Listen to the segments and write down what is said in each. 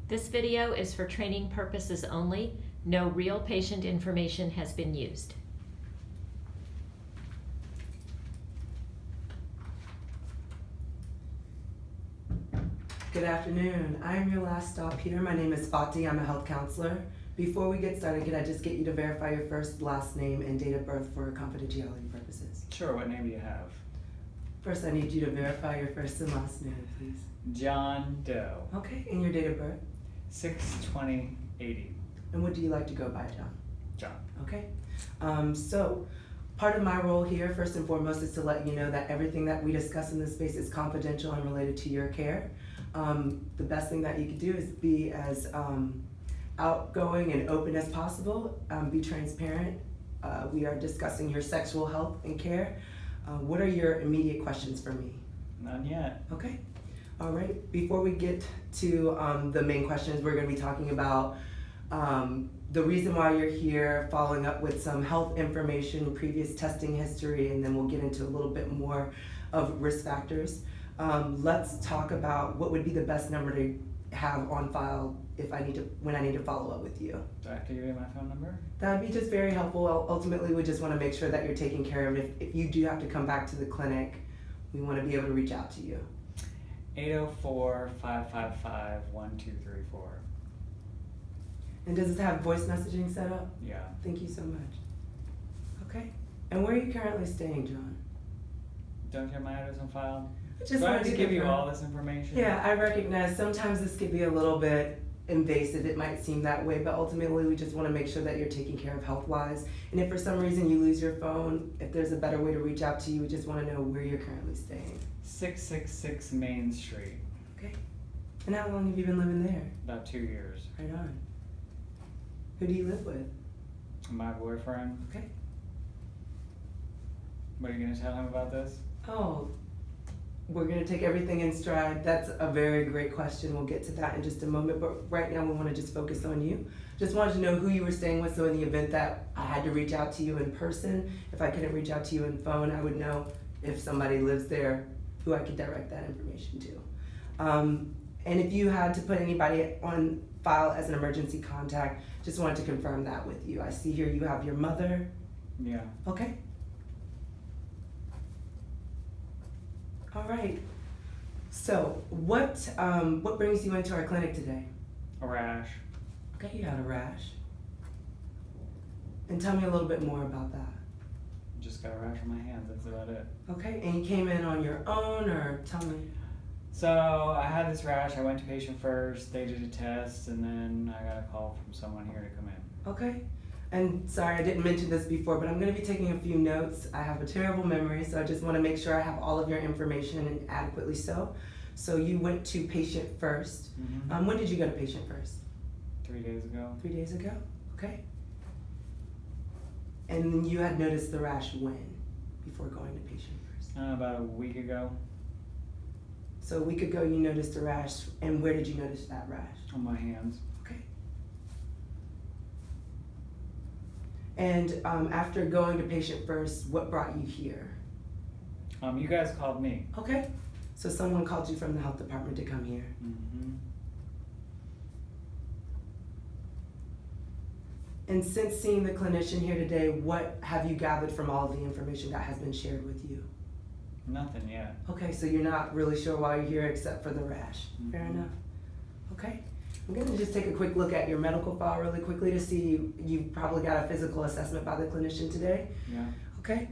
This video is for training purposes only. No real patient information has been used. Good afternoon. I am your last stop here. My name is Fati. I'm a health counselor. Before we get started, could I just get you to verify your first, last name, and date of birth for confidentiality purposes? Sure, what name do you have? First, I need you to verify your first and last name, please. John Doe. Okay, and your date of birth? 6/20/80. And what do you like to go by, John? John. Okay. So part of my role here, first and foremost, is to let you know that everything that we discuss in this space is confidential and related to your care. The best thing that you can do is be as outgoing and open as possible. Be transparent. We are discussing your sexual health and care. What are your immediate questions for me? None yet. Okay. All right. Before we get to the main questions, we're going to be talking about the reason why you're here, following up with some health information, previous testing history, and then we'll get into a little bit more of risk factors. Let's talk about what would be the best number to have on file when I need to follow up with you. Do I have to give you my phone number? That would be just very helpful. Ultimately, we just want to make sure that you're taken care of. If you do have to come back to the clinic, we want to be able to reach out to you. 804-555-1234. And does it have voice messaging set up? Yeah. Thank you so much. Okay. And where are you currently staying, John? Don't you have my address on file? Just Do I have wanted to give you confirm. all this information? Yeah, I recognize sometimes this could be a little bit invasive. It might seem that way, but ultimately we just want to make sure that you're taken care of health-wise. And if for some reason you lose your phone, if there's a better way to reach out to you, we just want to know where you're currently staying. 666 Main Street. Okay. And how long have you been living there? About 2 years. Right on. Who do you live with? My boyfriend. Okay. What are you going to tell him about this? Oh, we're going to take everything in stride. That's a very great question. We'll get to that in just a moment. But right now we want to just focus on you. Just wanted to know who you were staying with, so in the event that I had to reach out to you in person, if I couldn't reach out to you in phone, I would know if somebody lives there who I could direct that information to. And if you had to put anybody on file as an emergency contact, just wanted to confirm that with you. I see here you have your mother. Yeah. Okay. All right. So what brings you into our clinic today? A rash. Okay, you had a rash. And tell me a little bit more about that. Just got a rash on my hands. That's about it. Okay, and you came in on your own, or tell me? So I had this rash. I went to patient first. They did a test, and then I got a call from someone here to come in. Okay. And sorry, I didn't mention this before, but I'm going to be taking a few notes. I have a terrible memory, so I just want to make sure I have all of your information, and adequately so. So you went to patient first. Mm-hmm. When did you go to patient first? 3 days ago. 3 days ago? Okay. And then you had noticed the rash when? Before going to patient first? About a week ago. So a week ago you noticed a rash, and where did you notice that rash? On my hands. Okay. And after going to patient first, what brought you here? You guys called me. Okay. So someone called you from the health department to come here. Mm-hmm. And since seeing the clinician here today, what have you gathered from all of the information that has been shared with you? Nothing yet. Okay, so you're not really sure why you're here except for the rash. Mm-hmm. Fair enough. Okay. I'm going to just take a quick look at your medical file really quickly to see you've probably got a physical assessment by the clinician today. Yeah. Okay.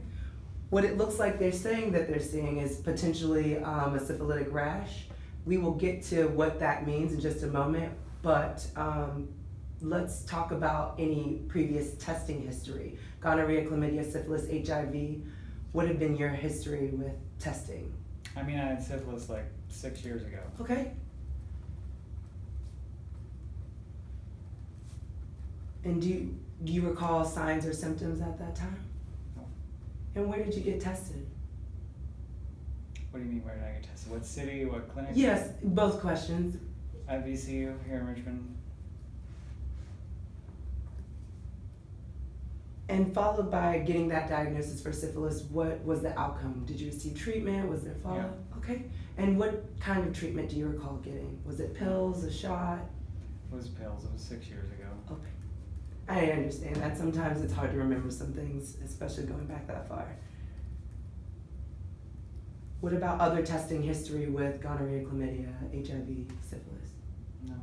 What it looks like they're saying that they're seeing is potentially a syphilitic rash. We will get to what that means in just a moment, but let's talk about any previous testing history. Gonorrhea, chlamydia, syphilis, HIV. What had been your history with testing? I mean, I had syphilis like 6 years ago. Okay. And do you recall signs or symptoms at that time? No. And where did you get tested? What do you mean, where did I get tested? What city, what clinic? Yes, both questions. At VCU here in Richmond. And followed by getting that diagnosis for syphilis, what was the outcome? Did you receive treatment? Was there follow-up? Yeah. Okay. And what kind of treatment do you recall getting? Was it pills, a shot? It was pills. It was 6 years ago. Okay. I understand that. Sometimes it's hard to remember some things, especially going back that far. What about other testing history with gonorrhea, chlamydia, HIV, syphilis? No.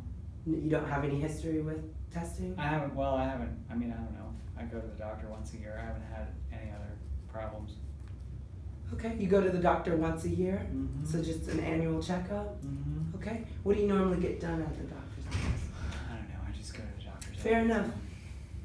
You don't have any history with testing? I haven't, I mean, I don't know. I go to the doctor once a year. I haven't had any other problems. Okay, you go to the doctor once a year? Mm-hmm. So just an annual checkup? Mm-hmm. Okay. What do you normally get done at the doctor's office? I don't know. I just go to the doctor's Fair office. enough.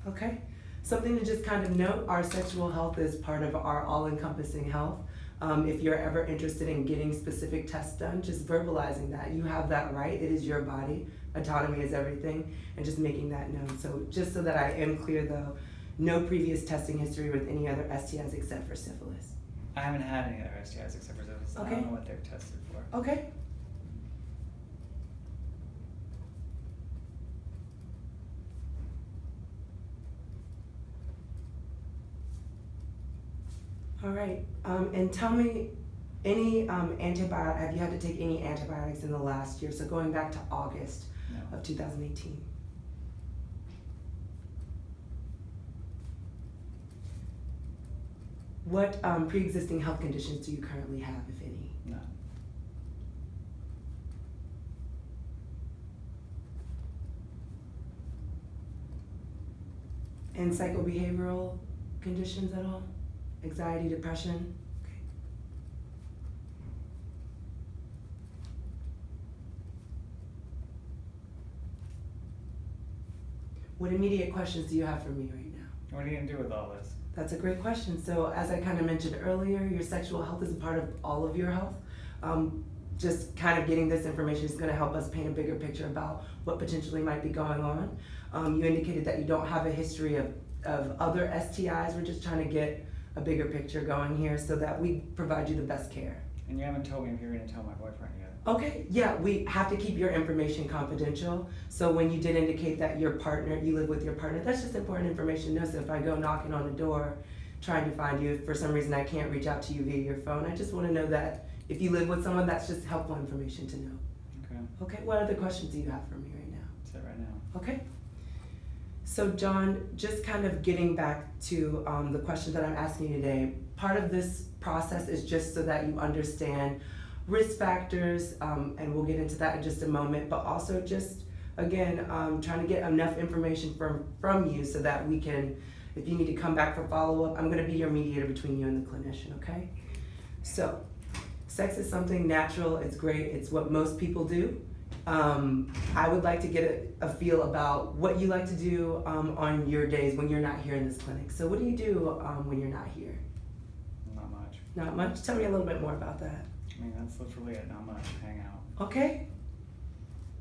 Okay. Something to just kind of note, our sexual health is part of our all-encompassing health. If you're ever interested in getting specific tests done, just verbalizing that. You have that right. It is your body. Autonomy is everything. And just making that known. So just so that I am clear though, no previous testing history with any other STIs except for syphilis. I haven't had any other STIs except for syphilis. I Okay. don't know what they've tested for. Okay. All right, and tell me, any have you had to take any antibiotics in the last year? So going back to August No. of 2018. What pre-existing health conditions do you currently have, if any? No. And psychobehavioral conditions at all? Anxiety, depression? Okay. What immediate questions do you have for me right now? What are you gonna do with all this? That's a great question. So as I kind of mentioned earlier, your sexual health is a part of all of your health. Just kind of getting this information is going to help us paint a bigger picture about what potentially might be going on. You indicated that you don't have a history of other STIs. We're just trying to get a bigger picture going here so that we provide you the best care. And you haven't told me if you're gonna tell my boyfriend yet. Okay, yeah, we have to keep your information confidential. So when you did indicate that your partner, you live with your partner, that's just important information to know. So if I go knocking on the door trying to find you, if for some reason I can't reach out to you via your phone, I just want to know that if you live with someone, that's just helpful information to know. Okay. Okay, what other questions do you have for me right now? That's it right now. Okay. So John, just kind of getting back to the question that I'm asking you today, part of this process is just so that you understand risk factors, and we'll get into that in just a moment, but also just, again, trying to get enough information from you so that we can, if you need to come back for follow-up, I'm gonna be your mediator between you and the clinician, okay? So, sex is something natural, it's great, it's what most people do. I would like to get a feel about what you like to do on your days when you're not here in this clinic. So what do you do when you're not here? Not much. Not much? Tell me a little bit more about that. I mean, that's literally it. Not much. Hang out. Okay.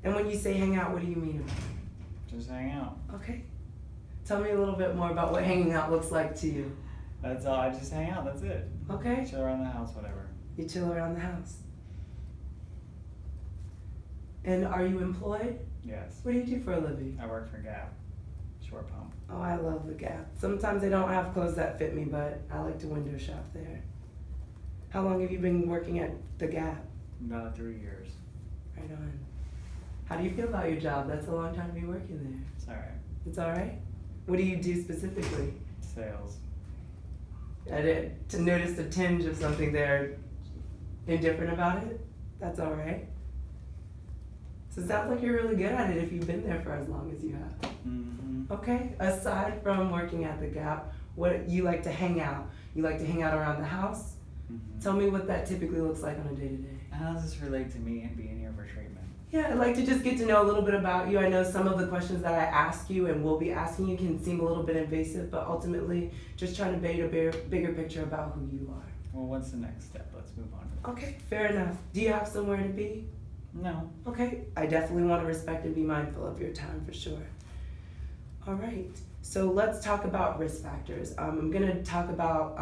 And when you say hang out, what do you mean about it? Just hang out. Okay. Tell me a little bit more about what hanging out looks like to you. That's all. I just hang out. That's it. Okay. Chill around the house, whatever. You chill around the house. And are you employed? Yes. What do you do for a living? I work for Gap. Short pump. Oh, I love the Gap. Sometimes they don't have clothes that fit me, but I like to window shop there. How long have you been working at the Gap? About 3 years. Right on. How do you feel about your job? That's a long time to be working there. It's alright. It's all right? What do you do specifically? Sales. I did to notice a tinge of something there indifferent about it. That's all right. So it sounds like you're really good at it if you've been there for as long as you have. Mm-hmm. Okay, aside from working at the Gap, what you like to hang out? You like to hang out around the house? Mm-hmm. Tell me what that typically looks like on a day-to-day. How does this relate to me and being here for treatment? Yeah, I'd like to just get to know a little bit about you. I know some of the questions that I ask you and will be asking you can seem a little bit invasive, but ultimately just trying to paint a bigger picture about who you are. Well, what's the next step? Let's move on. Okay, fair enough. Do you have somewhere to be? No. Okay, I definitely want to respect and be mindful of your time for sure. All right, so let's talk about risk factors. I'm gonna talk about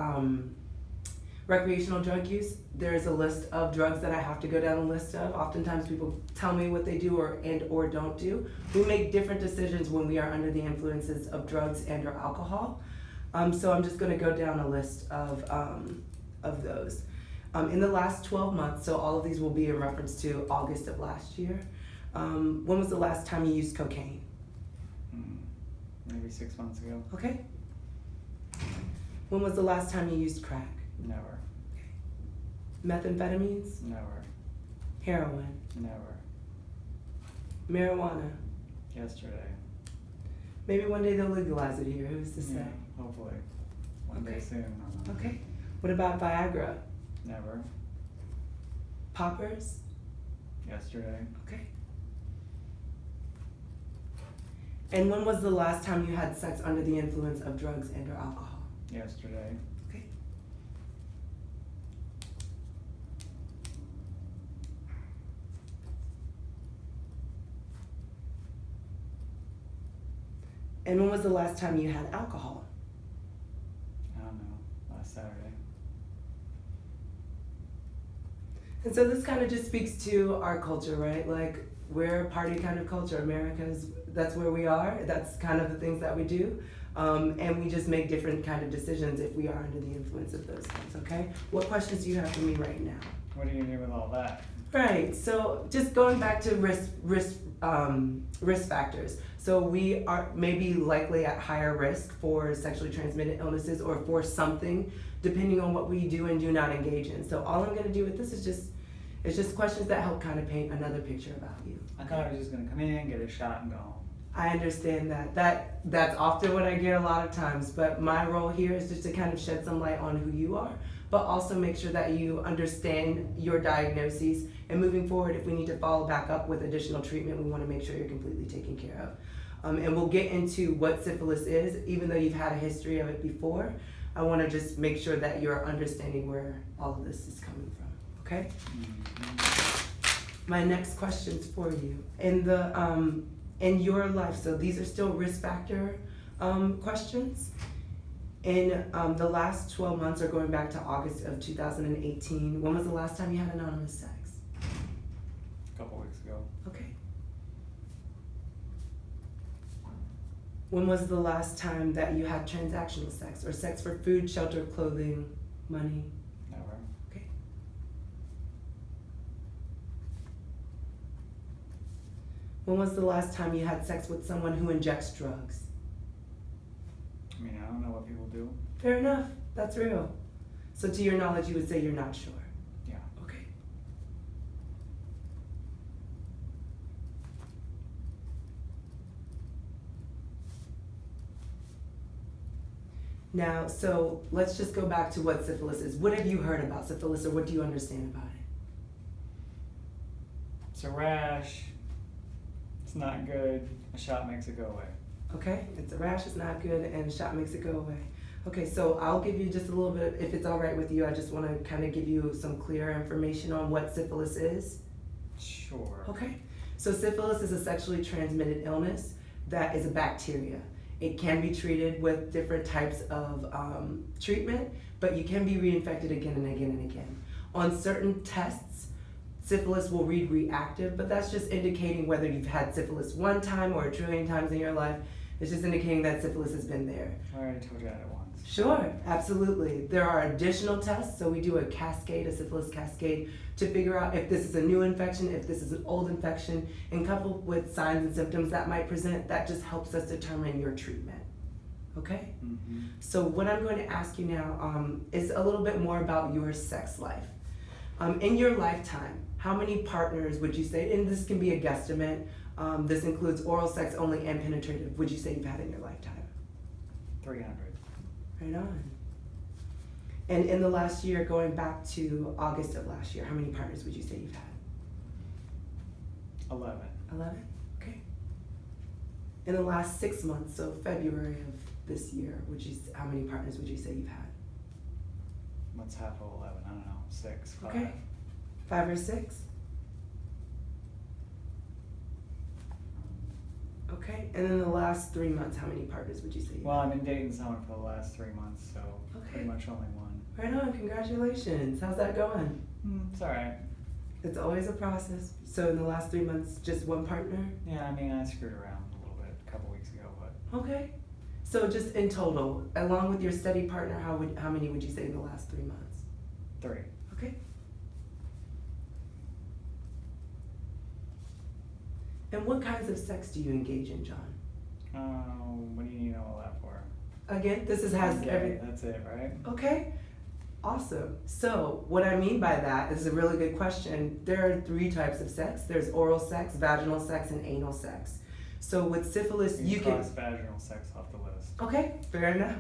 recreational drug use. There's a list of drugs that I have to go down a list of. Oftentimes people tell me what they do or don't do. We make different decisions when we are under the influences of drugs and or alcohol. So I'm just gonna go down a list of those. In the last 12 months, so all of these will be in reference to August of last year, When was the last time you used cocaine? Maybe 6 months ago. Okay. When was the last time you used crack? Never. Methamphetamines? Never. Heroin? Never. Marijuana? Yesterday. Maybe one day they'll legalize it here. Who's to say? Yeah, hopefully. One day Okay. soon. Okay. What about Viagra? Never. Poppers? Yesterday. Okay. And when was the last time you had sex under the influence of drugs and or alcohol? Yesterday. Okay. And when was the last time you had alcohol? I don't know. Last Saturday. And so this kind of just speaks to our culture, right? Like, we're a party kind of culture. That's where we are. That's kind of the things that we do. And we just make different kind of decisions if we are under the influence of those things, okay? What questions do you have for me right now? What are you gonna do with all that? Right, so just going back to risk factors. So we are maybe likely at higher risk for sexually transmitted illnesses or for something, depending on what we do and do not engage in. So all I'm gonna do with this is just questions that help kind of paint another picture about you. I thought I was just gonna come in, get a shot, and go home. I understand that. That's often what I get a lot of times, but my role here is just to kind of shed some light on who you are, but also make sure that you understand your diagnoses, and moving forward, if we need to follow back up with additional treatment, we want to make sure you're completely taken care of. And we'll get into what syphilis is, even though you've had a history of it before. I want to just make sure that you're understanding where all of this is coming from, okay? My next question's for you. In your life, so these are still risk factor questions. In the last 12 months, or going back to August of 2018, when was the last time you had anonymous sex? A couple weeks ago. Okay. When was the last time that you had transactional sex, or sex for food, shelter, clothing, money? Never. Okay. When was the last time you had sex with someone who injects drugs? I mean, I don't know what people do. Fair enough. That's real. So to your knowledge, you would say you're not sure. Yeah. Okay. Now, so let's just go back to what syphilis is. What have you heard about syphilis, or what do you understand about it? It's a rash. It's not good. A shot makes it go away. Okay, it's a rash, it's not good, and a shot makes it go away. Okay, so I'll give you just a little bit, if it's all right with you, I just want to kind of give you some clear information on what syphilis is. Sure. Okay, so syphilis is a sexually transmitted illness that is a bacteria. It can be treated with different types of treatment, but you can be reinfected again and again and again. On certain tests, syphilis will read reactive, but that's just indicating whether you've had syphilis one time or a trillion times in your life. It's just indicating that syphilis has been there. I already told you that at once. Sure, absolutely. There are additional tests, so we do a cascade, a syphilis cascade, to figure out if this is a new infection, if this is an old infection, and coupled with signs and symptoms that might present, that just helps us determine your treatment. Okay? Mm-hmm. So what I'm going to ask you now is a little bit more about your sex life. In your lifetime, how many partners would you say, and this can be a guesstimate, this includes oral sex only and penetrative, would you say you've had in your lifetime? 300. Right on. And in the last year, going back to August of last year, how many partners would you say you've had? 11. 11? Okay. In the last 6 months, so February of this year, how many partners would you say you've had? What's half of 11? I don't know. 6, 5. Okay. 5 or 6? Okay, and in the last 3 months, how many partners would you say? Well, I've been dating someone for the last 3 months, so Okay. pretty much only one. Right on, congratulations. How's that going? It's alright. It's always a process. So in the last 3 months, just one partner? Yeah, I mean, I screwed around a little bit a couple weeks ago, but Okay. So just in total, along with your steady partner, how many would you say in the last 3 months? 3. Okay. And what kinds of sex do you engage in, John? What do you need all that for? Again, this is has Okay, every. that's it, right? Okay, awesome. So what I mean by that is a really good question. There are 3 types of sex. There's oral sex, vaginal sex, and anal sex. So with syphilis, you can. Cross vaginal sex off the list. Okay, fair enough.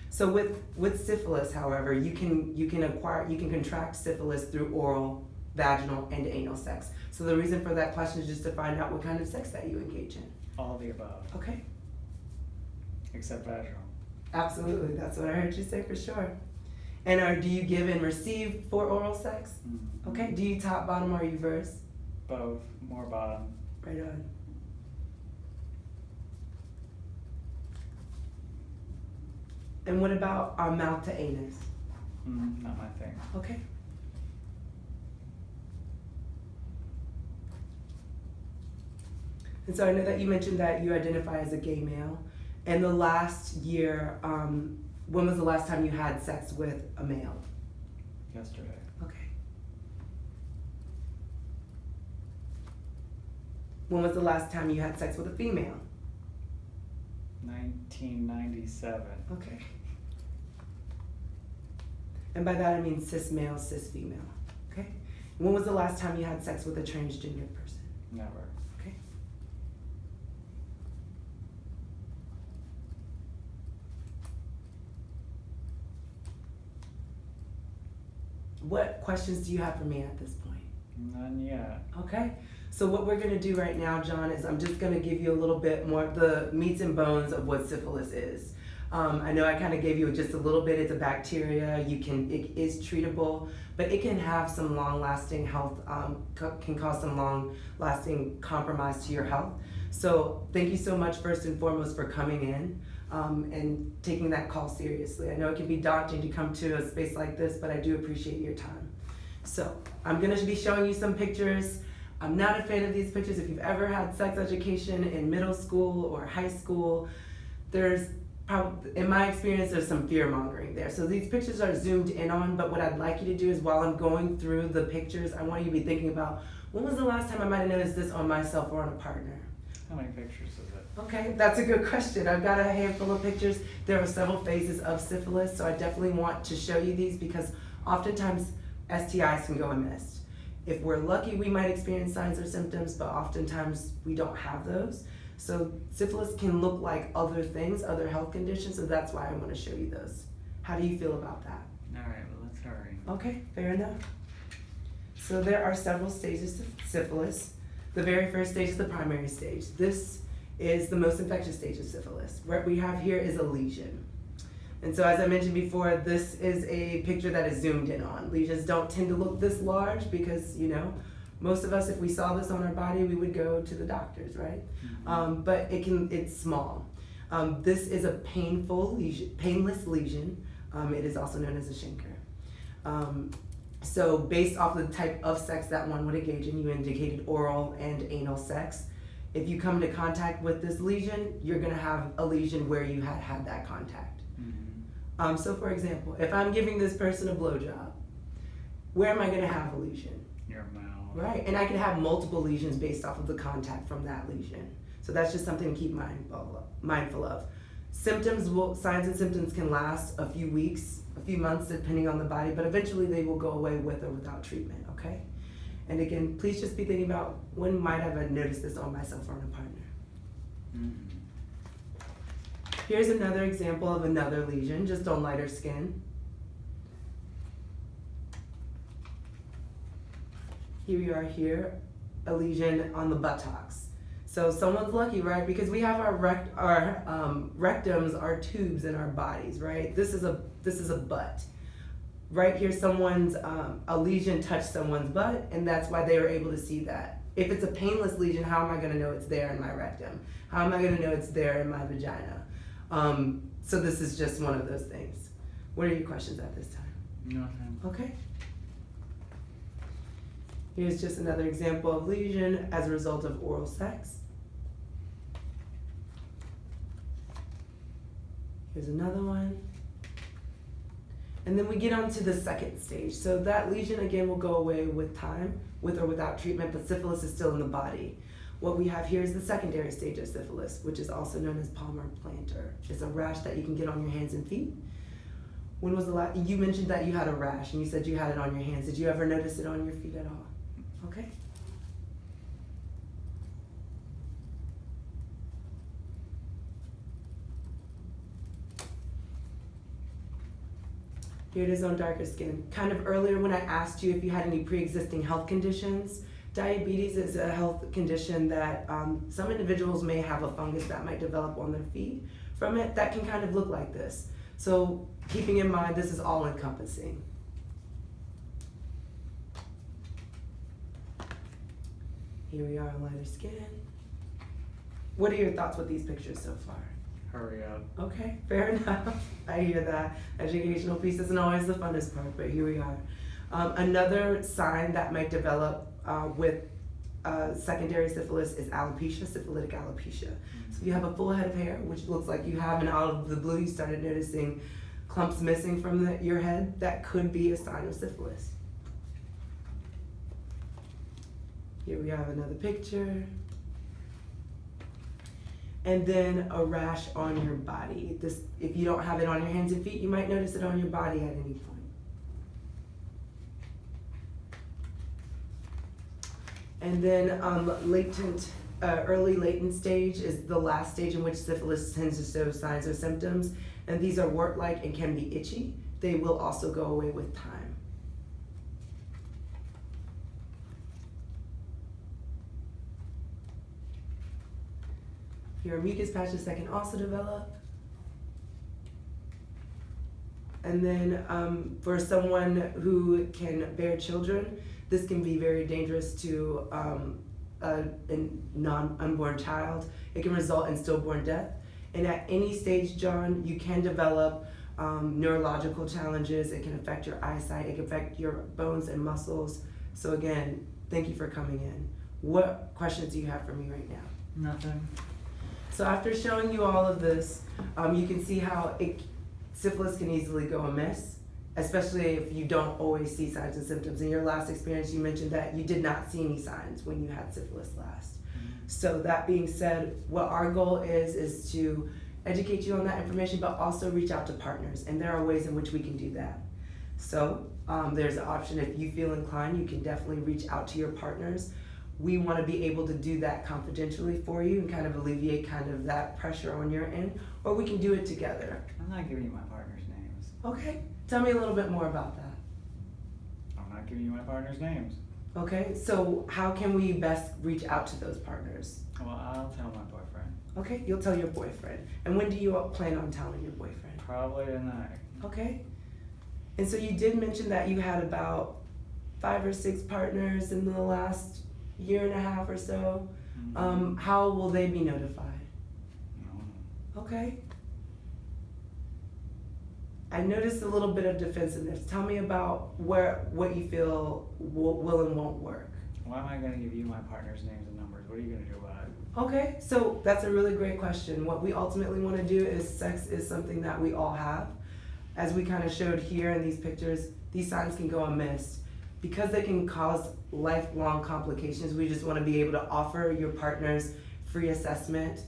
So with syphilis, however, you can contract syphilis through oral, vaginal, and anal sex. So the reason for that question is just to find out what kind of sex that you engage in. All of the above, Okay, except vaginal. absolutely. That's what I heard you say for sure. And do you give and receive for oral sex? Mm. Okay. Do you top, bottom, or reverse? Both, more bottom. Right on. And what about mouth to anus? Not my thing. Okay. And so I know that you mentioned that you identify as a gay male. And the last year, when was the last time you had sex with a male? Yesterday. Okay. When was the last time you had sex with a female? 1997. Okay. And by that I mean cis male, cis female. Okay. When was the last time you had sex with a transgender person? Never. Okay. What questions do you have for me at this point? None yet. Okay. So what we're going to do right now, John, is I'm just going to give you a little bit more of the meats and bones of what syphilis is. I know I kind of gave you just a little bit. It's a bacteria. It is treatable, but it can have some long-lasting health, can cause some long-lasting compromise to your health. So thank you so much, first and foremost, for coming in and taking that call seriously. I know it can be daunting to come to a space like this, but I do appreciate your time. So I'm going to be showing you some pictures. I'm not a fan of these pictures. If you've ever had sex education in middle school or high school, in my experience, there's some fear mongering there. So these pictures are zoomed in on, but what I'd like you to do is while I'm going through the pictures, I want you to be thinking about, when was the last time I might have noticed this on myself or on a partner? How many pictures is it? Okay, that's a good question. I've got a handful of pictures. There are several phases of syphilis, so I definitely want to show you these because oftentimes STIs can go amiss. If we're lucky, we might experience signs or symptoms, but oftentimes we don't have those. So syphilis can look like other things, other health conditions, so that's why I want to show you those. How do you feel about that? All right, well, let's hurry. Okay, fair enough. So there are several stages of syphilis. The very first stage is the primary stage. This is the most infectious stage of syphilis. What we have here is a lesion. And so as I mentioned before, this is a picture that is zoomed in on. Lesions don't tend to look this large because, most of us, if we saw this on our body, we would go to the doctors, right? Mm-hmm. But it's small. This is a painless lesion. It is also known as a chancre. So based off the type of sex that one would engage in, you indicated oral and anal sex. If you come into contact with this lesion, you're gonna have a lesion where you had that contact. Mm-hmm. So for example, if I'm giving this person a blowjob, where am I gonna have a lesion? Your mouth. Right, and I can have multiple lesions based off of the contact from that lesion. So that's just something to keep mindful of. Signs and symptoms can last a few weeks, a few months, depending on the body, but eventually they will go away with or without treatment, okay? And again, please just be thinking about when might I have noticed this on myself or on a partner. Mm-hmm. Here's another example of another lesion, just on lighter skin. Here we are here, a lesion on the buttocks. So someone's lucky, right? Because we have our rectums, our tubes in our bodies, right? This is a butt. Right here, a lesion touched someone's butt, and that's why they were able to see that. If it's a painless lesion, how am I going to know it's there in my rectum? How am I going to know it's there in my vagina? So this is just one of those things. What are your questions at this time? Nothing. Okay. Here's just another example of lesion as a result of oral sex. Here's another one. And then we get on to the second stage. So that lesion again will go away with time, with or without treatment, but syphilis is still in the body. What we have here is the secondary stage of syphilis, which is also known as palmar plantar. It's a rash that you can get on your hands and feet. When was the last, you mentioned that you had a rash and you said you had it on your hands. Did you ever notice it on your feet at all? Okay. Here it is on darker skin. Kind of earlier when I asked you if you had any pre-existing health conditions, diabetes is a health condition that some individuals may have a fungus that might develop on their feet from it that can kind of look like this. So keeping in mind, this is all encompassing. Here we are on lighter skin. What are your thoughts with these pictures so far? Hurry up. Okay, fair enough. I hear that. Educational piece isn't always the funnest part, but here we are. Another sign that might develop with secondary syphilis is alopecia, syphilitic alopecia. So you have a full head of hair, which looks like you have, and out of the blue you started noticing clumps missing from your head. That could be a sign of syphilis. Here we have another picture. And then a rash on your body. This, if you don't have it on your hands and feet, you might notice it on your body at any point. And then early latent stage is the last stage in which syphilis tends to show signs or symptoms. And these are wart-like and can be itchy. They will also go away with time. Here are mucus patches that can also develop. And then for someone who can bear children, this can be very dangerous to a unborn child. It can result in stillborn death. And at any stage, John, you can develop neurological challenges. It can affect your eyesight. It can affect your bones and muscles. So again, thank you for coming in. What questions do you have for me right now? Nothing. So after showing you all of this, you can see how syphilis can easily go amiss, especially if you don't always see signs and symptoms. In your last experience, you mentioned that you did not see any signs when you had syphilis last. So that being said, what our goal is to educate you on that information, but also reach out to partners. And there are ways in which we can do that. So there's an option, if you feel inclined, you can definitely reach out to your partners. We want to be able to do that confidentially for you and kind of alleviate kind of that pressure on your end, or we can do it together. I'm not giving you my partner's names. Okay, tell me a little bit more about that. I'm not giving you my partner's names. Okay, so how can we best reach out to those partners? Well, I'll tell my boyfriend. Okay, you'll tell your boyfriend. And when do you plan on telling your boyfriend? Probably tonight. Okay. And so you did mention that you had about 5 or 6 partners in the last year and a half or so. Mm-hmm. How will they be notified? No. Okay. I noticed a little bit of defensiveness. Tell me about what you feel will and won't work. Why am I going to give you my partner's names and numbers? What are you going to do about it? Okay, so that's a really great question. What we ultimately want to do is sex is something that we all have. As we kind of showed here in these pictures, these signs can go amiss. Because they can cause lifelong complications, we just want to be able to offer your partners free assessment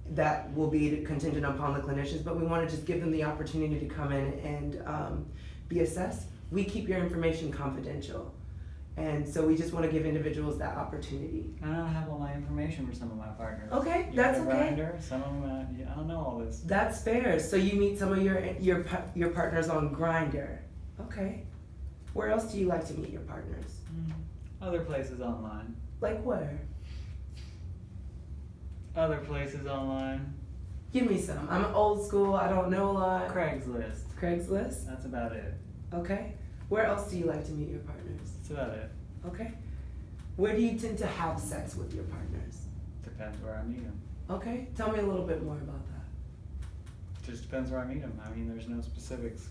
that will be contingent upon the clinicians, but we want to just give them the opportunity to come in and be assessed. We keep your information confidential. And so we just want to give individuals that opportunity. I don't have all my information for some of my partners. Okay, You that's have a okay. Grindr, some of them, I don't know all this. That's fair. So you meet some of your partners on Grindr. Okay. Where else do you like to meet your partners? Other places online. Like where? Other places online. Give me some. I'm old school. I don't know a lot. Craigslist. Craigslist? That's about it. Okay. Where else do you like to meet your partners? That's about it. Okay. Where do you tend to have sex with your partners? Depends where I meet them. Okay. Tell me a little bit more about that. Just depends where I meet them. I mean, there's no specifics.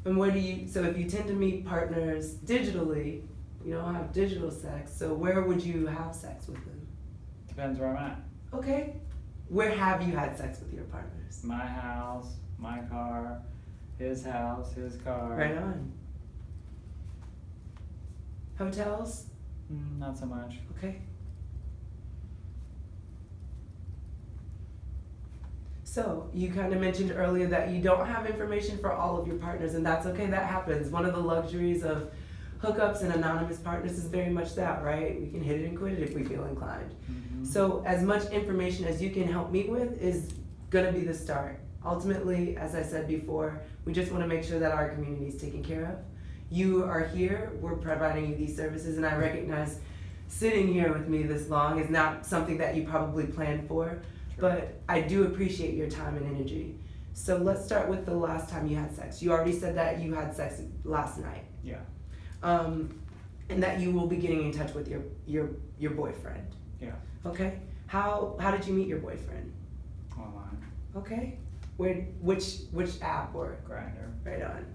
And so if you tend to meet partners digitally, you don't have digital sex, so where would you have sex with them? Depends where I'm at. Okay. Where have you had sex with your partners? My house, my car, his house, his car. Right on. Hotels? Not so much. Okay. So, you kind of mentioned earlier that you don't have information for all of your partners, and that's okay, that happens. One of the luxuries of hookups and anonymous partners is very much that, right? We can hit it and quit it if we feel inclined. So, as much information as you can help me with is gonna be the start. Ultimately, as I said before, we just wanna make sure that our community is taken care of. You are here, we're providing you these services, and I recognize sitting here with me this long is not something that you probably planned for. But I do appreciate your time and energy. So let's start with the last time you had sex. You already said that you had sex last night. Yeah. And that you will be getting in touch with your boyfriend. Yeah. Okay. How did you meet your boyfriend? Online. Okay. Which app or? Grinder. Right on.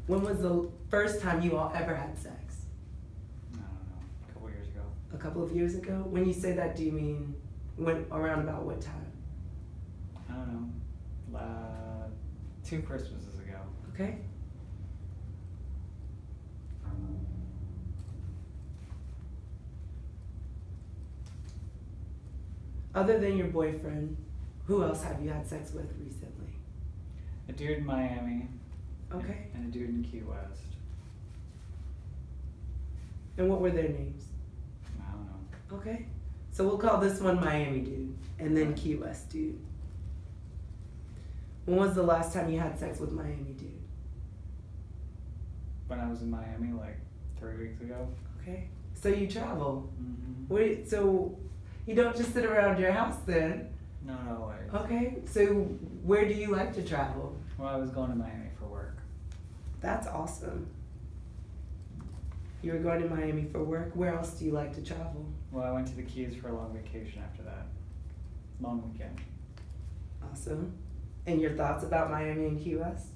When was the first time you all ever had sex? I don't know. A couple years ago. A couple of years ago? When you say that, do you mean when around about what time? I don't know. 2 Christmases ago. Okay. Other than your boyfriend, who else have you had sex with recently? A dude in Miami. Okay. And a dude in Key West. And what were their names? I don't know. Okay. So we'll call this one Miami dude, and then Key West dude. When was the last time you had sex with Miami dude? When I was in Miami, like 3 weeks ago. Okay. So you travel. Mm-hmm. Wait, so you don't just sit around your house then? No way. Okay. So where do you like to travel? Well, I was going to Miami for work. That's awesome. You were going to Miami for work. Where else do you like to travel? Well, I went to the Keys for a long vacation after that. Long weekend. Awesome. And your thoughts about Miami and Key West?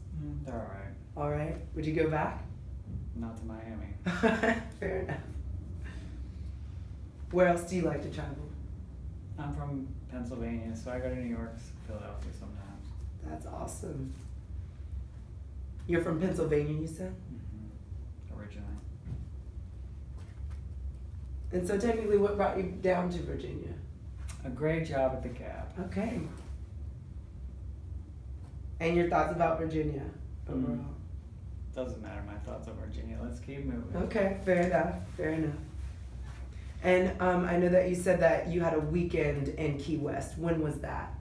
They're alright. All right. Would you go back? Not to Miami. Fair enough. Where else do you like to travel? I'm from Pennsylvania, so I go to New York, Philadelphia sometimes. That's awesome. You're from Pennsylvania, you said? Originally. And so technically what brought you down to Virginia? A great job at the Gap. Okay. And your thoughts about Virginia overall? Doesn't matter my thoughts on Virginia. Let's keep moving. Okay, fair enough, fair enough. And I know that you said that you had a weekend in Key West. When was that?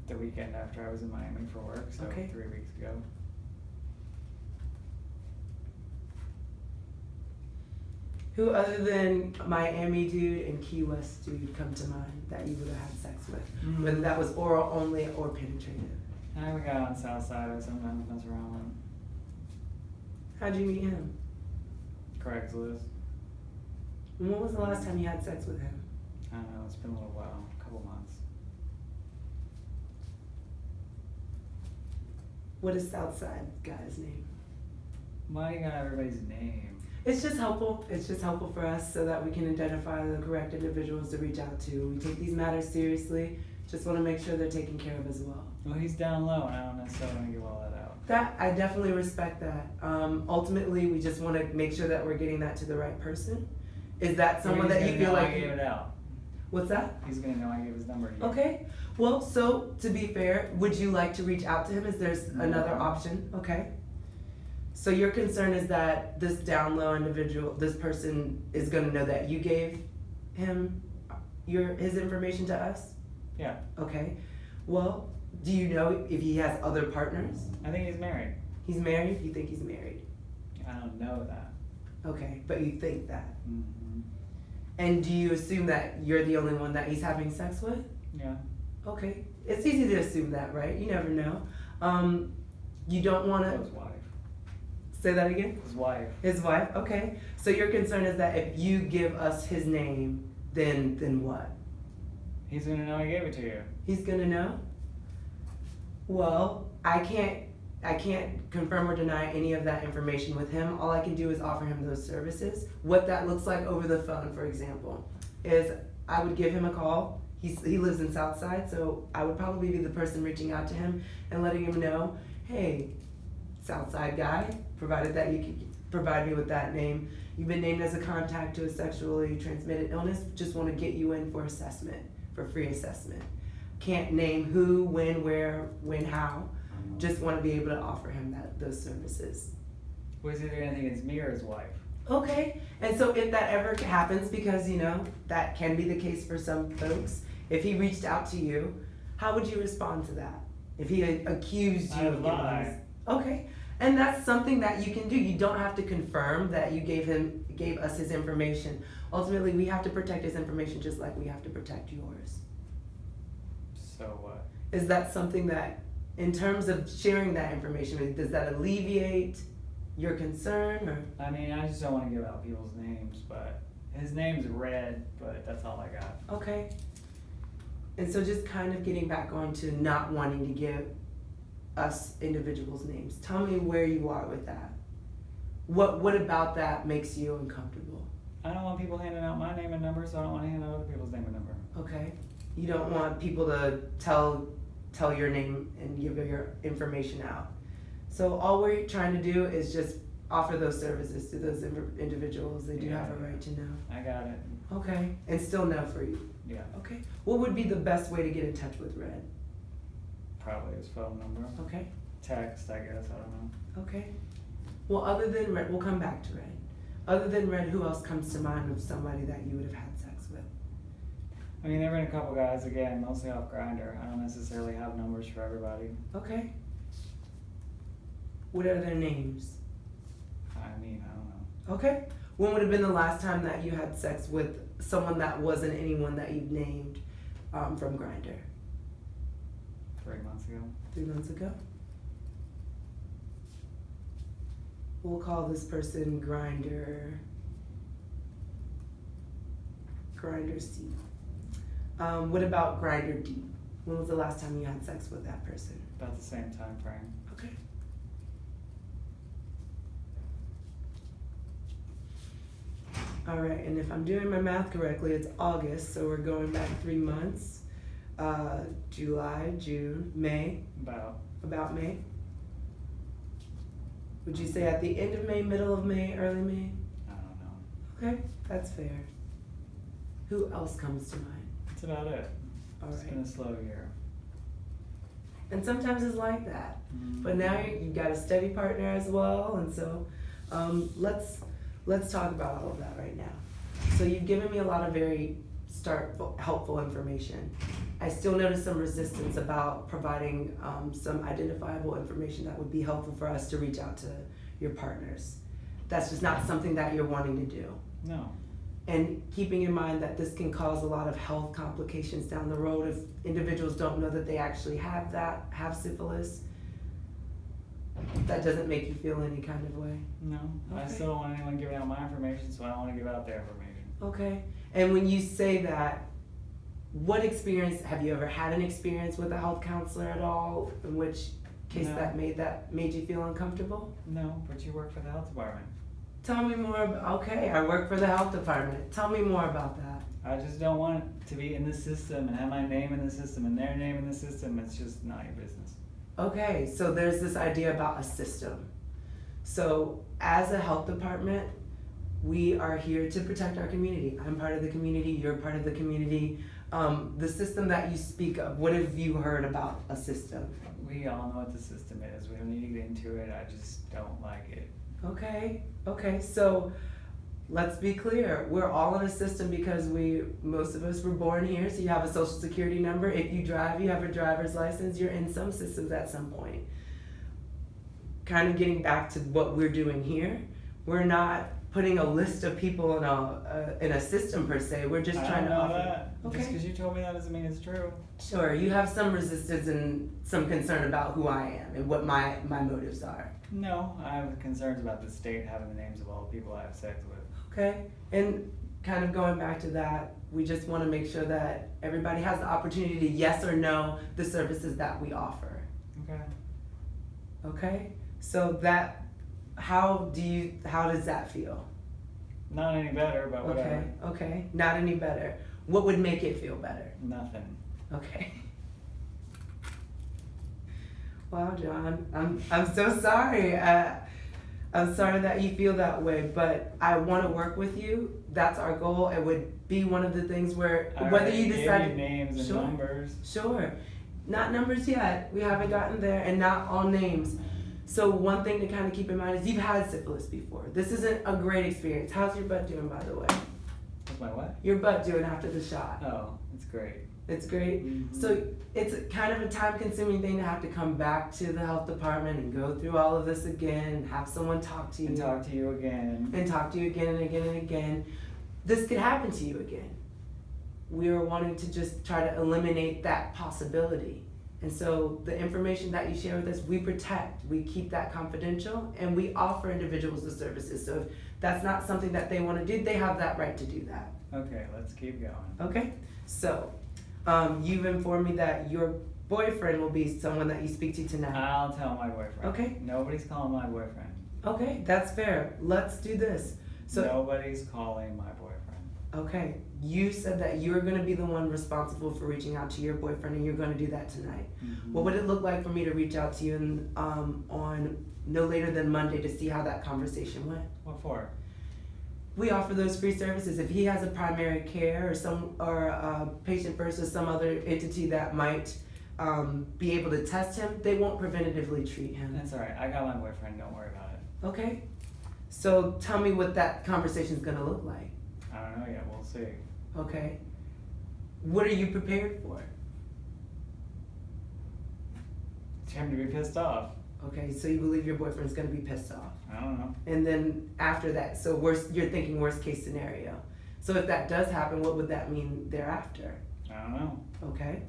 The weekend after I was in Miami for work, so Okay. 3 weeks ago. Who other than Miami dude and Key West dude come to mind that you would have had sex with? Whether that was oral only or penetrative? I have a guy on South Side I sometimes mess around with. How'd you meet him? Craigslist. And when was the last time you had sex with him? I don't know, it's been a little while, a couple months. What is Southside guy's name? Why do you got everybody's name? It's just helpful. It's just helpful for us so that we can identify the correct individuals to reach out to. We take these matters seriously. Just want to make sure they're taken care of as well. Well, he's down low, and I don't necessarily want to give all that out. That I definitely respect that. Ultimately, we just want to make sure that we're getting that to the right person. Is that someone He's that you gonna feel know like? I gave it out. What's that? He's gonna know I gave his number to you. Okay. Well, so to be fair, would you like to reach out to him? Is there another No. option? Okay. So your concern is that this down low individual, this person is going to know that you gave him his information to us? Yeah. Okay. Well, do you know if he has other partners? I think he's married. He's married? You think he's married? I don't know that. Okay, but you think that. Mm-hmm. And do you assume that you're the only one that he's having sex with? Yeah. Okay. It's easy to assume that, right? You never know. You don't want His to wife. say that again? His wife. His wife? Okay. So your concern is that if you give us his name, then what? He's gonna know I gave it to you. He's gonna know? Well, I can't confirm or deny any of that information with him. All I can do is offer him those services. What that looks like over the phone, for example, is I would give him a call. He lives in Southside, so I would probably be the person reaching out to him and letting him know, hey, Southside guy, provided that you can provide me with that name. You've been named as a contact to a sexually transmitted illness. Just want to get you in for assessment, for free assessment. can't name who, when, where, when, how. Just want to be able to offer him those services. Was it anything against me or his wife? Okay, and so if that ever happens, because that can be the case for some folks, if he reached out to you, how would you respond to that? If he accused you I would of giving lie. his- Okay, and that's something that you can do. You don't have to confirm that you gave us his information. Ultimately, we have to protect his information just like we have to protect yours. So what? Is that something that, in terms of sharing that information, does that alleviate your concern, or? I mean, I just don't want to give out people's names, but his name's Red, but that's all I got. Okay. And so just kind of getting back on to not wanting to give us individuals names. Tell me where you are with that. What about that makes you uncomfortable? I don't want people handing out my name and number, so I don't want to hand out other people's name and number. Okay. You don't want people to tell your name and give your information out. So all we're trying to do is just offer those services to those individuals. They do have a right to know. I got it. Okay. And still no for you. Yeah, Okay. What would be the best way to get in touch with Red? probably his phone number. Okay. Text, I guess, I don't know. Okay. Well, other than Red, we'll come back to Red. Other than Red, who else comes to mind of somebody that you would have had sex with? I mean, there have been a couple guys, again, mostly off Grindr. I don't necessarily have numbers for everybody. Okay. What are their names? I mean, I don't know. Okay. When would have been the last time that you had sex with someone that wasn't anyone that you've named from Grindr? 3 months ago. 3 months ago? We'll call this person Grindr C. What about Grindr D? When was the last time you had sex with that person? About the same time frame. Okay. All right, and if I'm doing my math correctly, it's August, so we're going back 3 months. July, June, May, about May. Would you say at the end of May, middle of May, early May? I don't know. Okay, that's fair. Who else comes to mind? That's about it. All It's right. been a slow year. And sometimes it's like that. Mm. But now you've got a steady partner as well, and so let's talk about all of that right now. So you've given me a lot of very helpful information. I still notice some resistance about providing some identifiable information that would be helpful for us to reach out to your partners. That's just not something that you're wanting to do. No. And keeping in mind that this can cause a lot of health complications down the road if individuals don't know that they actually have syphilis. That doesn't make you feel any kind of way. No. I Okay. still don't want anyone giving out my information, so I don't want to give out their information. Okay. And when you say that, what experience, have you ever had an experience with a health counselor at all? In which case No. that made you feel uncomfortable? No, but you work for the health department. Tell me more okay, I work for the health department. Tell me more about that. I just don't want it to be in the system and have my name in the system and their name in the system. It's just not your business. Okay, so there's this idea about a system. So as a health department, we are here to protect our community. I'm part of the community, you're part of the community. The system that you speak of, what have you heard about a system? We all know what the system is. We don't need to get into it. I just don't like it. Okay, so let's be clear. We're all in a system because most of us were born here, so you have a social security number. If you drive, you have a driver's license, you're in some systems at some point. Kind of getting back to what we're doing here, we're not putting a list of people in a system per se, we're just trying to I don't offer. know that. Okay. Just because you told me that doesn't mean it's true. Sure, you have some resistance and some concern about who I am and what my motives are. No, I have concerns about the state having the names of all the people I have sex with. Okay, and kind of going back to that, we just want to make sure that everybody has the opportunity to yes or no the services that we offer. Okay. Okay, so how does that feel? Not any better, but whatever. Okay, not any better. What would make it feel better? Nothing. Okay. Wow, John, I'm so sorry. I'm sorry that you feel that way, but I want to work with you. That's our goal. It would be one of the things where I whether already you gave decide you names and Sure. numbers. Sure. Not numbers yet. We haven't gotten there, and not all names. So one thing to kind of keep in mind is you've had syphilis before. This isn't a great experience. How's your butt doing, by the way? What's my what? Your butt doing after the shot? Oh, it's great. It's great. Mhm. So it's kind of a time-consuming thing to have to come back to the health department and go through all of this again, and have someone talk to you. And talk to you again. And talk to you again and again and again. This could happen to you again. We are wanting to just try to eliminate that possibility. And so the information that you share with us, we protect, we keep that confidential, and we offer individuals the services. So if that's not something that they want to do, they have that right to do that. Okay, let's keep going. Okay? So, you've informed me that your boyfriend will be someone that you speak to tonight. I'll tell my boyfriend. Okay. Nobody's calling my boyfriend. Okay, that's fair. Let's do this. So, Nobody's calling my boyfriend. okay, you said that you're going to be the one responsible for reaching out to your boyfriend, and you're going to do that tonight. Mhm. What would it look like for me to reach out to you on no later than Monday to see how that conversation went? What for? We offer those free services. If he has a primary care or patient first or some other entity that might be able to test him, they won't preventatively treat him. That's alright. I got my boyfriend. Don't worry about it. Okay. So tell me what that conversation is going to look like. I don't know yet. We'll see. Okay. What are you prepared for? It's him to be pissed off. Okay, so you believe your boyfriend's going to be pissed off. I don't know. And then after that, so you're thinking worst case scenario. So if that does happen, what would that mean thereafter? I don't know. Okay.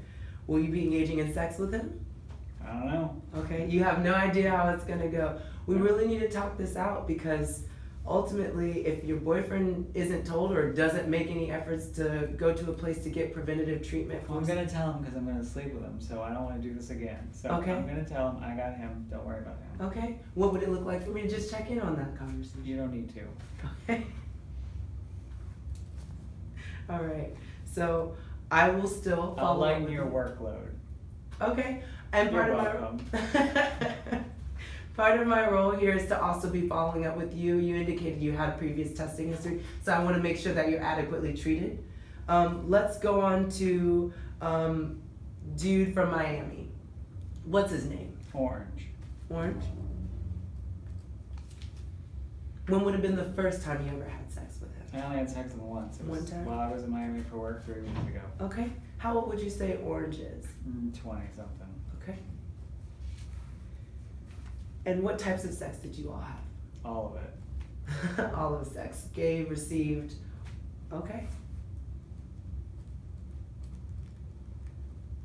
Will you be engaging in sex with him? I don't know. Okay. You have no idea how it's going to go. We really need to talk this out, because ultimately, if your boyfriend isn't told or doesn't make any efforts to go to a place to get preventative treatment, I'm gonna tell him because I'm gonna sleep with him, so I don't want to do this again. So Okay. I'm gonna tell him I got him. Don't worry about him. Okay. What would it look like for me to just check in on that conversation? You don't need to. Okay. All right. So I will still I'll follow up lighten with your you. workload. Okay. And You're part of my role here is to also be following up with you. You indicated you had previous testing history, so I want to make sure that you're adequately treated. Let's go on to dude from Miami. What's his name? Orange. Orange. When would have been the first time you ever had sex with him? I only had sex with him once. It was One time? while I was in Miami for work 3 weeks ago. Okay. How old would you say Orange is? 20 something. Okay. And what types of sex did you all have? All of it. All of sex. Gave, received. Okay.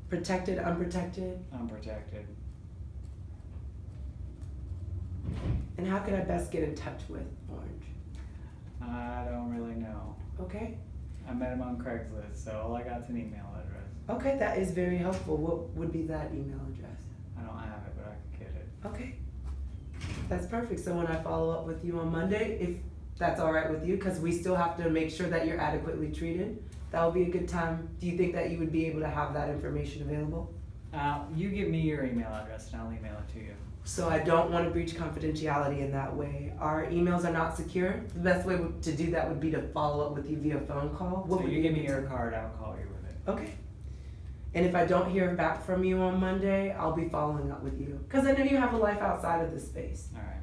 Protected, unprotected. Unprotected. And how can I best get in touch with Orange? I don't really know. Okay. I met him on Craigslist, so all I got is an email address. Okay, that is very helpful. What would be that email address? I don't have it, but I could get it. Okay. That's perfect. So when I follow up with you on Monday, if that's all right with you, because we still have to make sure that you're adequately treated, that will be a good time. Do you think that you would be able to have that information available? You give me your email address and I'll email it to you. So I don't want to breach confidentiality in that way. Our emails are not secure. The best way to do that would be to follow up with you via phone call. What So would you be give a me good your time? card, I'll call you with it. Okay. And if I don't hear back from you on Monday, I'll be following up with you. Because I know you have a life outside of this space. Alright.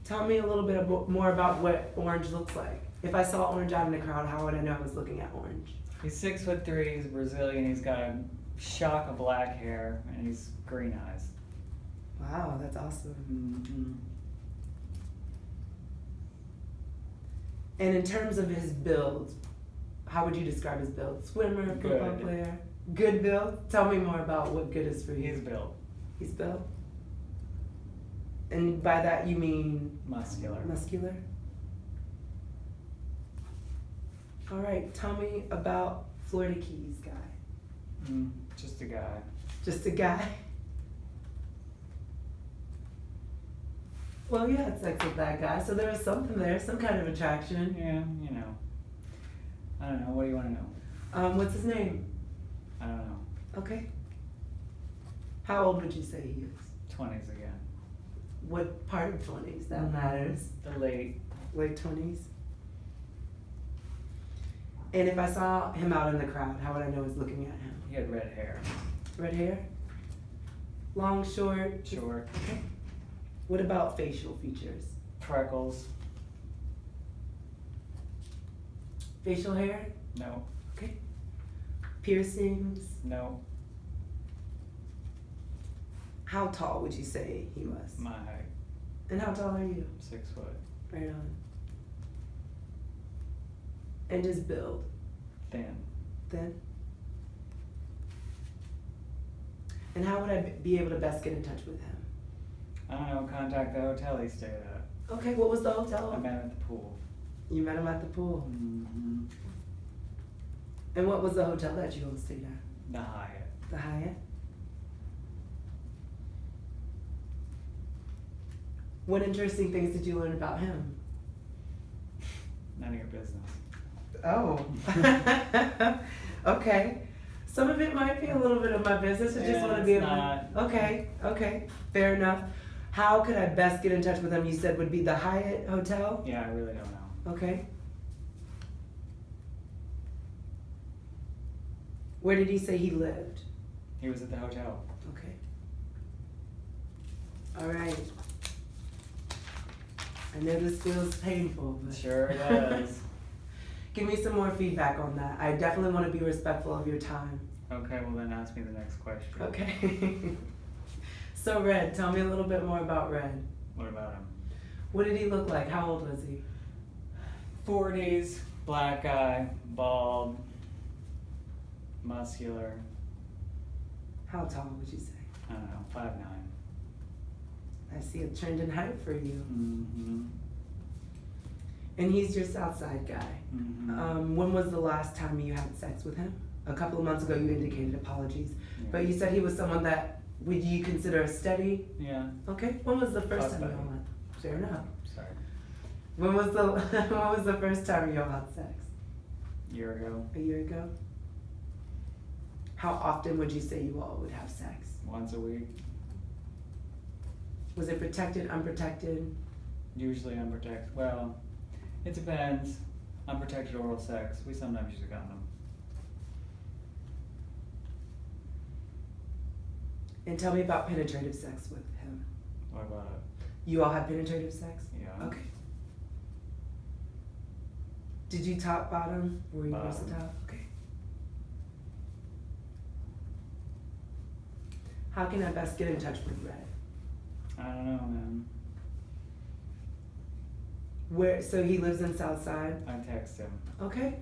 Tell me a little bit more about what Orange looks like. If I saw Orange out in the crowd, how would I know I was looking at Orange? He's 6'3", he's Brazilian, he's got a shock of black hair, and he's green eyes. Wow, that's awesome. Mm-hmm. And in terms of his build, how would you describe his build? Swimmer, football Good. player? Good build? Tell me more about what good is for you. He's built. He's built? And by that you mean Muscular. muscular? All right, tell me about Florida Keys guy. Just a guy. Just a guy? Well, you had sex with that guy, so there was something there, some kind of attraction. Yeah, you know. I don't know, what do you want to know? What's his name? I don't know. Okay. How old would you say he is? 20s again. What part of 20s? That matters. The late. Late 20s. And if I saw him out in the crowd, how would I know I was looking at him? He had red hair. Red hair? Long, short? Short. Okay. What about facial features? Freckles. Facial hair? No. Okay. Piercings? No. How tall would you say he was? My height. And how tall are you? 6 foot. Right on. And just build. Thin. Then? And how would I be able to best get in touch with him? I don't know, contact the hotel he stayed at. Okay, what was the I hotel? met him at the pool. You met him at the pool. Mm-hmm. And what was the hotel that you all stayed at? The Hyatt. The Hyatt? What interesting things did you learn about him? None of your business. Oh. Okay. Some of it might be a little bit of my business. I just Yeah, want to be it's able not. to. Okay. Fair enough. How could I best get in touch with him? You said would be the Hyatt Hotel? Yeah, I really don't know. Okay. Where did he say he lived? He was at the hotel. Okay. All right. I know this feels painful, but Sure does. give me some more feedback on that. I definitely want to be respectful of your time. Okay, well then ask me the next question. Okay. So Red, tell me a little bit more about Red. What about him? What did he look like? How old was he? 40s, black guy, bald, muscular. How tall would you say? I don't know, 5'9". I see a trend in height for you. Mm-hmm. And he's your Southside guy. Mm-hmm. When was the last time you had sex with him? A couple of months ago you indicated apologies. Yeah. But you said he was someone that, would you consider a steady? Yeah. Okay, when was the first Fuck time you buddy. all had? Fair enough. Sorry. When was the when was the first time you all had sex? Year ago. A year ago? How often would you say you all would have sex? Once a week. Was it protected, unprotected? Usually unprotected. Well, it depends. Unprotected oral sex. We sometimes use a condom. And tell me about penetrative sex with him. What about it? You all had penetrative sex? Yeah. Okay. Did you top bottom? Were you Bottom. versatile? Okay. How can I best get in touch with Red? I don't know, man. Where? So he lives in Southside. I text him. Okay.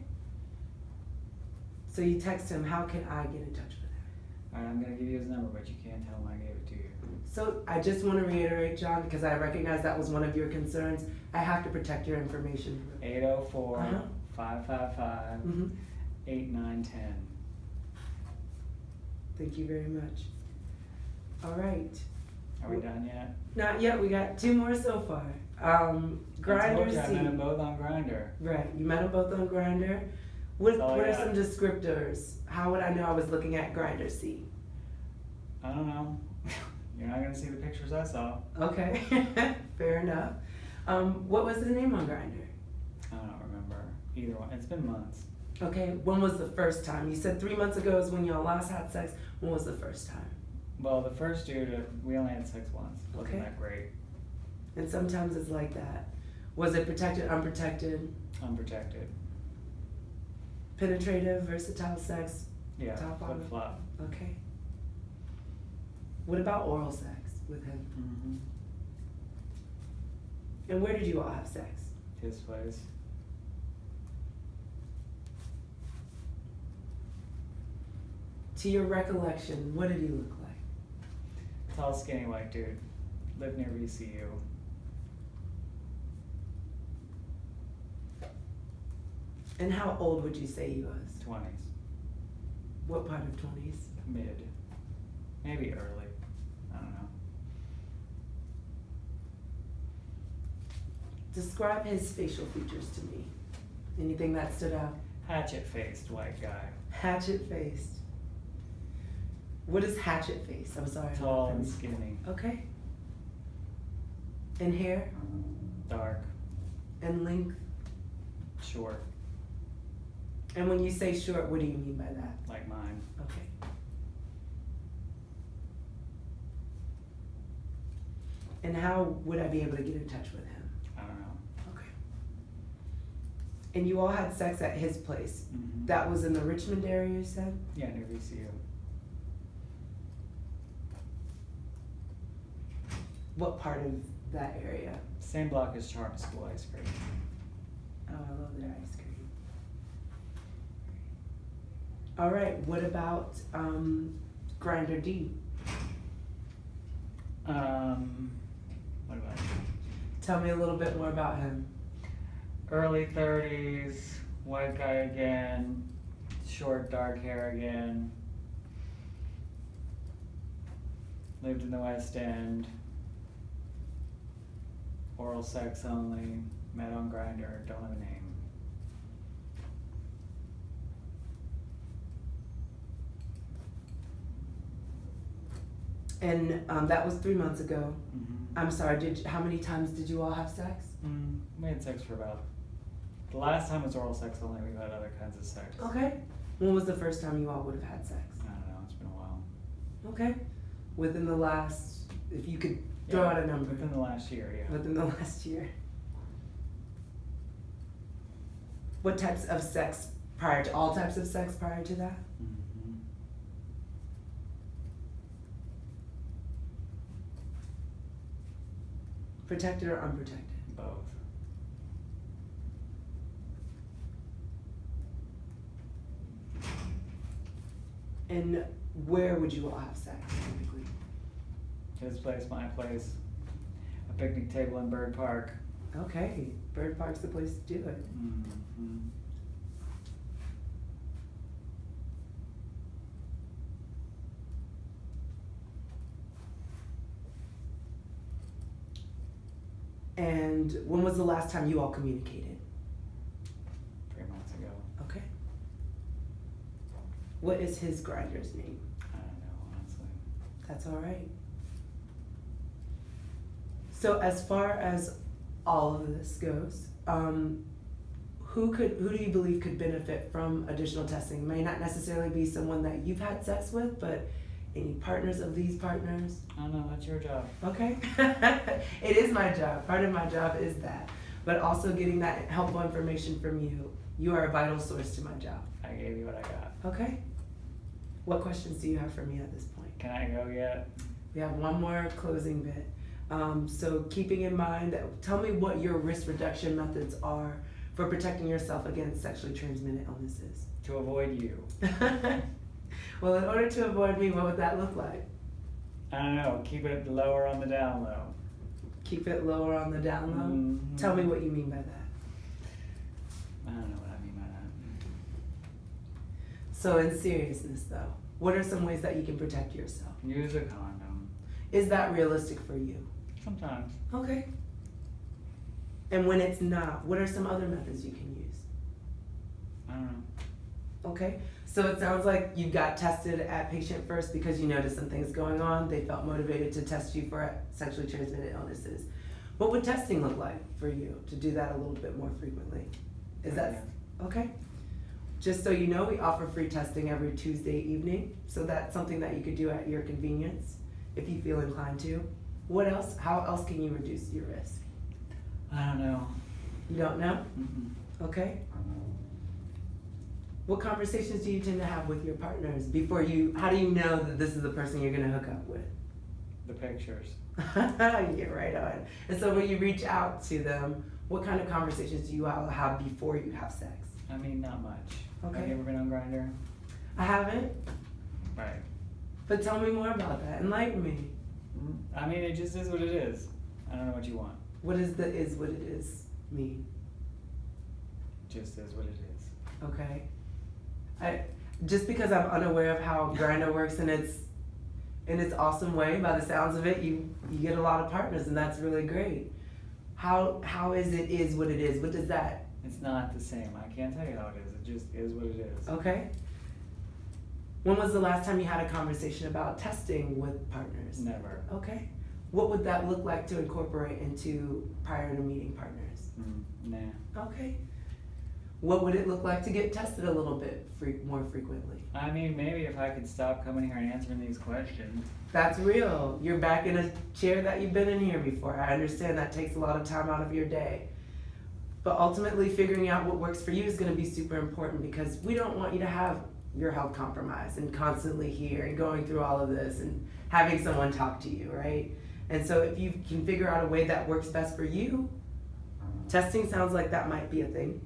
So you text him. How can I get in touch with him? Alright, I'm gonna give you his number, but you can't tell him I gave it to you. So I just want to reiterate, John, because I recognize that was one of your concerns. I have to protect your information. 804 Uh-huh. 555 Mm-hmm. 8910. Thank you very much. All right. Are we done yet? Not yet. We got two more so far. Grinder I met them C. both on Grinder. Right. You met them both on Grinder. What That's all I What are got. some descriptors? How would I know I was looking at Grinder C? I don't know. You're not gonna see the pictures I saw. Okay. Fair enough. What was his name on Grinder? I don't remember either one. It's been months. Okay. When was the first time? You said 3 months ago is when y'all last had sex. When was the first time? Well, the first dude, we only had sex once. Wasn't Okay. that great? And sometimes it's like that. Was it protected, unprotected, Unprotected. penetrative, versatile sex? Yeah, Top bottom. flip flop. Okay. What about oral sex with him? Mm-hmm. And where did you all have sex? His place. To your recollection, what did he look like? Tall, skinny white dude. Lived near VCU. And how old would you say he was? 20s. What part of 20s? Mid. Maybe early. I don't know. Describe his facial features to me. Anything that stood out? Hatchet-faced white guy. Hatchet faced. What is hatchet face? I'm sorry. Tall and skinny. Okay. And hair? Dark. And length? Short. And when you say short, what do you mean by that? Like mine. Okay. And how would I be able to get in touch with him? I don't know. Okay. And you all had sex at his place? Mm-hmm. That was in the Richmond area, you said? Yeah, near VCU. What part of that area? Same block as Charm School Ice Cream. Oh, I love their ice cream. All right, what about Grinder D? What about it? Tell me a little bit more about him. Early 30s, white guy again, short dark hair again. Lived in the West End. Oral sex only. Met on Grindr. Don't have a name. And that was 3 months ago. Mm-hmm. I'm sorry, how many times did you all have sex? We had sex for about. The last time was oral sex only. We've had other kinds of sex. Okay. When was the first time you all would have had sex? I don't know. It's been a while. Okay. Within the last, if you could throw out a number. Within the last year, yeah. Within the last year. What types of sex prior to, all types of sex prior to that? Mm-hmm. Protected or unprotected? Both. And where would you all have sex typically? His place, my place. A picnic table in Bird Park. Okay, Bird Park's the place to do it. Mm-hmm. And when was the last time you all communicated? 3 months ago. Okay. What is his grinder's name? I don't know, honestly. That's all right. So as far as all of this goes, who do you believe could benefit from additional testing? May not necessarily be someone that you've had sex with, but any partners of these partners? I don't know, that's your job. Okay. It is my job. Part of my job is that. But also getting that helpful information from you. You are a vital source to my job. I gave you what I got. Okay. What questions do you have for me at this point? Can I go yet? We have one more closing bit. So keeping in mind that, tell me what your risk reduction methods are for protecting yourself against sexually transmitted illnesses. To avoid you. Well, in order to avoid me, what would that look like? I don't know, keep it lower on the down low. Keep it lower on the down low? Mm-hmm. Tell me what you mean by that. I don't know what I mean by that. So in seriousness though, what are some ways that you can protect yourself? Use a condom. Is that realistic for you? Sometimes. Okay. And when it's not, what are some other methods you can use? I don't know. Okay. So it sounds like you got tested at Patient First because you noticed some things going on. They felt motivated to test you for sexually transmitted illnesses. What would testing look like for you to do that a little bit more frequently? Is that okay? Just so you know, we offer free testing every Tuesday evening. So that's something that you could do at your convenience if you feel inclined to. What else? How else can you reduce your risk? I don't know. You don't know? Mm-mm. Okay. What conversations do you tend to have with your partners before how do you know that this is the person you're gonna hook up with? The pictures. You're right on. And so when you reach out to them, what kind of conversations do you all have before you have sex? I mean, not much. Okay. Have you ever been on Grindr? I haven't, Right. but tell me more about that. Enlighten me. I mean, it just is what it is. I don't know what you want. What is what it is mean? Just is what it is. Okay. Just because I'm unaware of how Grindr works in its awesome way, by the sounds of it, you get a lot of partners, and that's really great. How is what it is? What does that? It's not the same. I can't tell you how it is. It just is what it is. Okay. When was the last time you had a conversation about testing with partners? Never. Okay. What would that look like to incorporate into prior to meeting partners? Nah. Okay. What would it look like to get tested a little bit more frequently? I mean, maybe if I could stop coming here and answering these questions. That's real. You're back in a chair that you've been in here before. I understand that takes a lot of time out of your day. But ultimately, figuring out what works for you is going to be super important, because we don't want you to have your health compromised and constantly here and going through all of this and having someone talk to you, right? And so if you can figure out a way that works best for you, testing sounds like that might be a thing.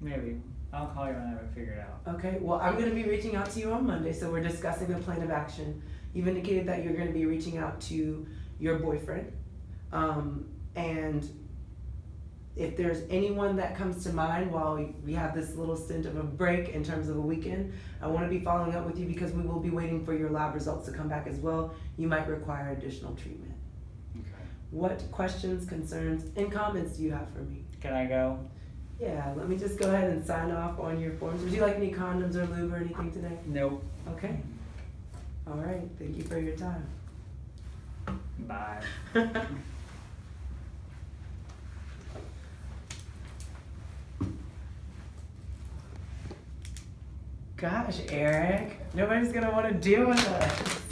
Maybe. I'll call you when I have it figured out. Okay, well, I'm going to be reaching out to you on Monday, so we're discussing a plan of action. You've indicated that you're going to be reaching out to your boyfriend. And if there's anyone that comes to mind while we have this little stint of a break in terms of a weekend, I want to be following up with you, because we will be waiting for your lab results to come back as well. You might require additional treatment. Okay. What questions, concerns, and comments do you have for me? Can I go? Yeah, let me just go ahead and sign off on your forms. Would you like any condoms or lube or anything today? Nope. Okay. All right. Thank you for your time. Bye. Gosh, Eric, nobody's gonna want to deal with us.